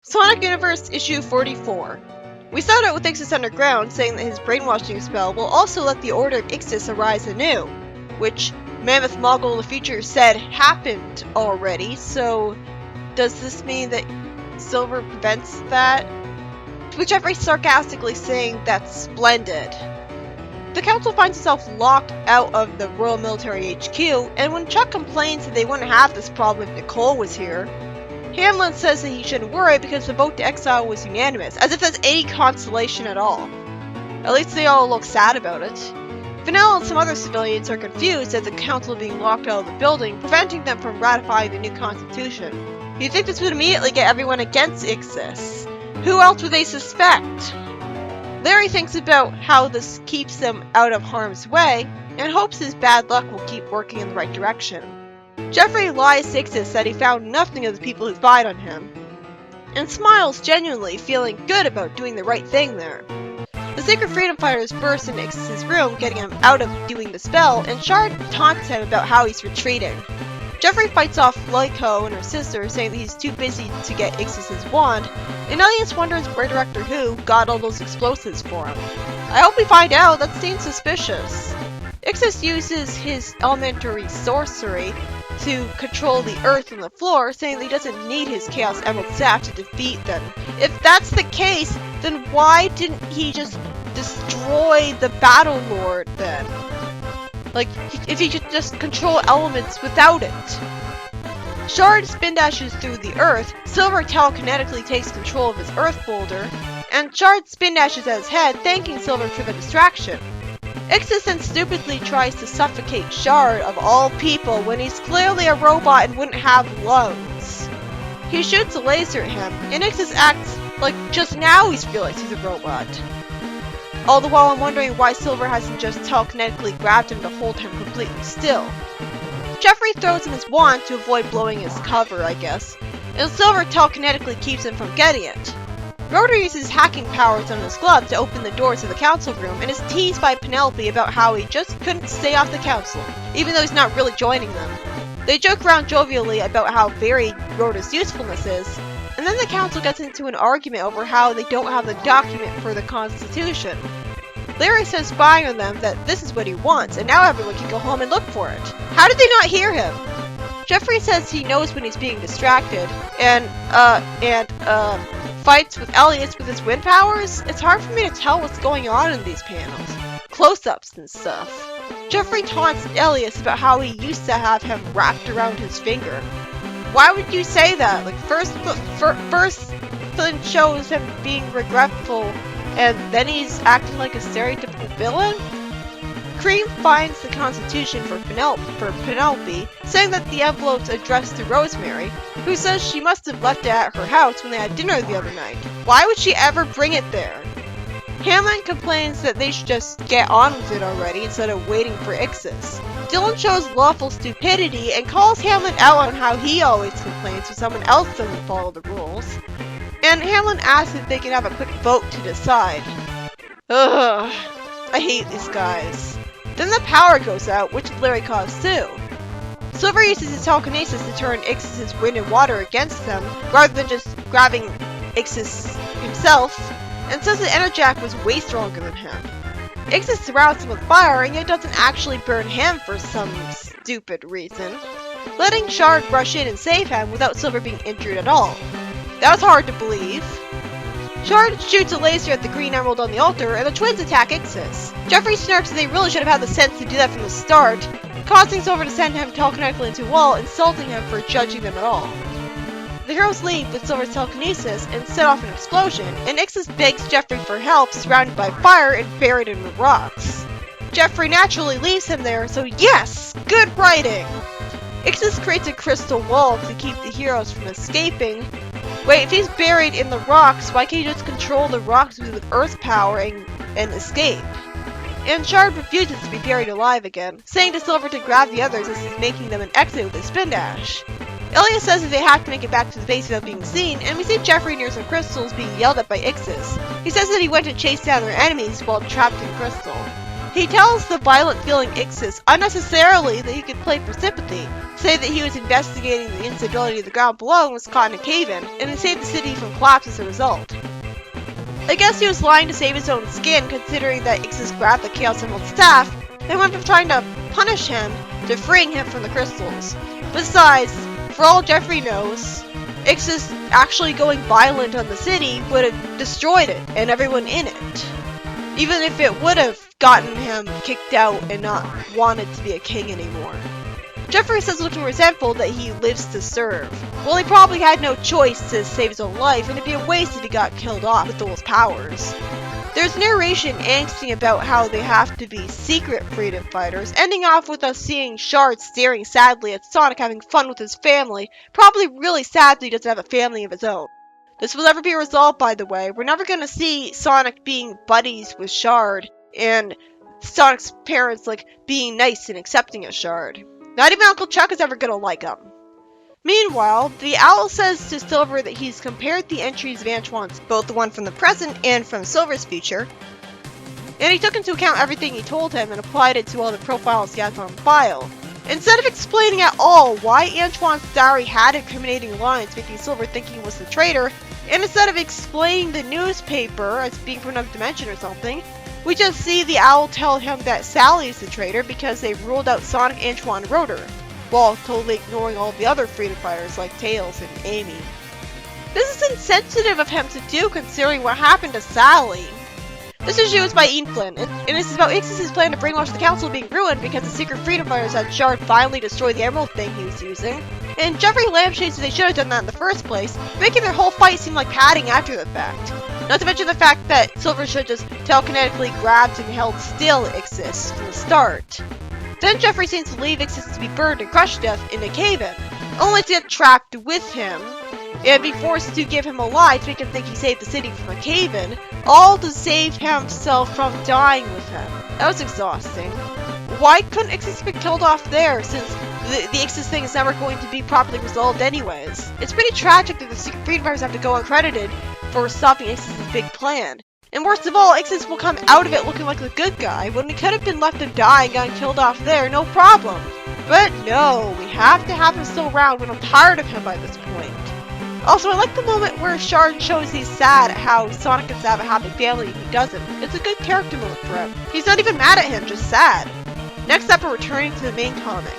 Sonic Universe issue 44. We start out with Ixis underground saying that his brainwashing spell will also let the Order of Ixis arise anew, which Mammoth Mogul in the future said happened already, so does this mean that Silver prevents that? Which Jeffrey sarcastically saying that's splendid. The council finds itself locked out of the Royal Military HQ, and when Chuck complains that they wouldn't have this problem if Nicole was here, Hamlin says that he shouldn't worry because the vote to exile was unanimous, as if that's any consolation at all. At least they all look sad about it. Vanilla and some other civilians are confused at the council being locked out of the building, preventing them from ratifying the new constitution. You'd think this would immediately get everyone against Ixis. Who else would they suspect? Larry thinks about how this keeps them out of harm's way, and hopes his bad luck will keep working in the right direction. Jeffrey lies to Ixis that he found nothing of the people who spied on him, and smiles genuinely, feeling good about doing the right thing there. The Secret Freedom Fighters burst into Ixis' room, getting him out of doing the spell, and Shard taunts him about how he's retreating. Jeffrey fights off Lyko and her sister, saying that he's too busy to get Ixis' wand, and Audience wonders where Director Who got all those explosives for him. I hope we find out. That seems suspicious. Ixis uses his elementary sorcery to control the earth and the floor, saying that he doesn't need his Chaos Emerald staff to defeat them. If that's the case, then why didn't he just destroy the Battle Lord then? Like, if he could just control elements without it. Shard spin dashes through the earth, Silver telekinetically takes control of his earth boulder, and Shard spin dashes at his head, thanking Silver for the distraction. Ixis then stupidly tries to suffocate Shard of all people when he's clearly a robot and wouldn't have lungs. He shoots a laser at him, and Ixis acts like just now he's realized he's a robot. All the while I'm wondering why Silver hasn't just telekinetically grabbed him to hold him completely still. Jeffrey throws him his wand to avoid blowing his cover, I guess, and Silver telekinetically keeps him from getting it. Rotor uses hacking powers on his glove to open the doors of the council room and is teased by Penelope about how he just couldn't stay off the council, even though he's not really joining them. They joke around jovially about how varied Rotor's usefulness is, and then the council gets into an argument over how they don't have the document for the Constitution. Larry says spying on them that this is what he wants, and now everyone can go home and look for it. How did they not hear him? Jeffrey says he knows when he's being distracted, and fights with Elias with his wind powers? It's hard for me to tell what's going on in these panels. Close-ups and stuff. Jeffrey taunts Elias about how he used to have him wrapped around his finger. Why would you say that? Like, first Flynn shows him being regretful, and then he's acting like a stereotypical villain? Cream finds the Constitution for Penelope, saying that the envelope's addressed to Rosemary, who says she must have left it at her house when they had dinner the other night. Why would she ever bring it there? Hamlin complains that they should just get on with it already instead of waiting for Ixis. Dylan shows lawful stupidity and calls Hamlin out on how he always complains when someone else doesn't follow the rules. And Hamlin asks if they can have a quick vote to decide. Ugh, I hate these guys. Then the power goes out, which Larry caused too. Silver uses his telekinesis to turn Ixis' wind and water against them, rather than just grabbing Ixis himself, and says that Enerjack was way stronger than him. Ixis surrounds him with fire, and yet doesn't actually burn him for some stupid reason, letting Shard rush in and save him without Silver being injured at all. That was hard to believe. Shard shoots a laser at the green emerald on the altar, and the twins attack Ixis. Jeffrey smirks that they really should have had the sense to do that from the start, causing Silver to send him telekinetically into a wall, insulting him for judging them at all. The heroes leave with Silver's telekinesis and set off an explosion, and Ixis begs Jeffrey for help, surrounded by fire and buried in the rocks. Jeffrey naturally leaves him there, so yes! Good writing! Ixis creates a crystal wall to keep the heroes from escaping. Wait, if he's buried in the rocks, why can't he just control the rocks with earth power and escape? And Shard refuses to be buried alive again, saying to Silver to grab the others as he's making them an exit with his spin dash. Elias says that they have to make it back to the base without being seen, and we see Jeffrey near some crystals being yelled at by Ixis. He says that he went to chase down their enemies while trapped in crystal. He tells the violent-feeling Ixis unnecessarily that he could play for sympathy, say that he was investigating the instability of the ground below and was caught in a cave-in, and it saved the city from collapse as a result. I guess he was lying to save his own skin, considering that Ixis grabbed the Chaos Emerald staff and went from trying to punish him to freeing him from the crystals. Besides, for all Jeffrey knows, Ixis actually going violent on the city would have destroyed it and everyone in it. Even if it would have gotten him kicked out and not wanted to be a king anymore. Jeffrey says looking resentful that he lives to serve. Well, he probably had no choice to save his own life, and it'd be a waste if he got killed off with those powers. There's narration angsting about how they have to be secret freedom fighters, ending off with us seeing Shard staring sadly at Sonic having fun with his family, probably really sad that he doesn't have a family of his own. This will never be resolved, by the way. We're never going to see Sonic being buddies with Shard, and Sonic's parents, like, being nice and accepting of Shard. Not even Uncle Chuck is ever going to like him. Meanwhile, the owl says to Silver that he's compared the entries of Antoine's, both the one from the present and from Silver's future, and he took into account everything he told him and applied it to all the profiles he has on file. Instead of explaining at all why Antoine's diary had incriminating lines making Silver think he was the traitor, and instead of explaining the newspaper as being from another dimension or something, we just see the owl tell him that Sally is the traitor because they ruled out Sonic, Antoine, and Rotor, while totally ignoring all the other freedom fighters like Tails and Amy. This is insensitive of him to do considering what happened to Sally. This issue is by Ian Flynn, and this is about Ixis' plan to brainwash the council being ruined because the secret freedom fighters had Shard finally destroy the emerald thing he was using. And Jeffrey lampshades that they should have done that in the first place, making their whole fight seem like padding after the fact. Not to mention the fact that Silver should just telekinetically grabbed and held still Ixis from the start. Then Jeffrey seems to leave Ixis to be burned and crushed to death in a cave-in, only to get trapped with him, and be forced to give him a lie to make him think he saved the city from a cave-in, all to save himself from dying with him. That was exhausting. Why couldn't Ixis be killed off there, since the Ixis thing is never going to be properly resolved anyways? It's pretty tragic that the secret freedom fighters have to go uncredited for stopping Ixis' big plan. And worst of all, Ixis will come out of it looking like the good guy, when we could have been left to die and gotten killed off there, no problem. But no, we have to have him still around when I'm tired of him by this point. Also, I like the moment where Shard shows he's sad at how Sonic gets to have a happy family and he doesn't. It's a good character moment for him. He's not even mad at him, just sad. Next up, we're returning to the main comic.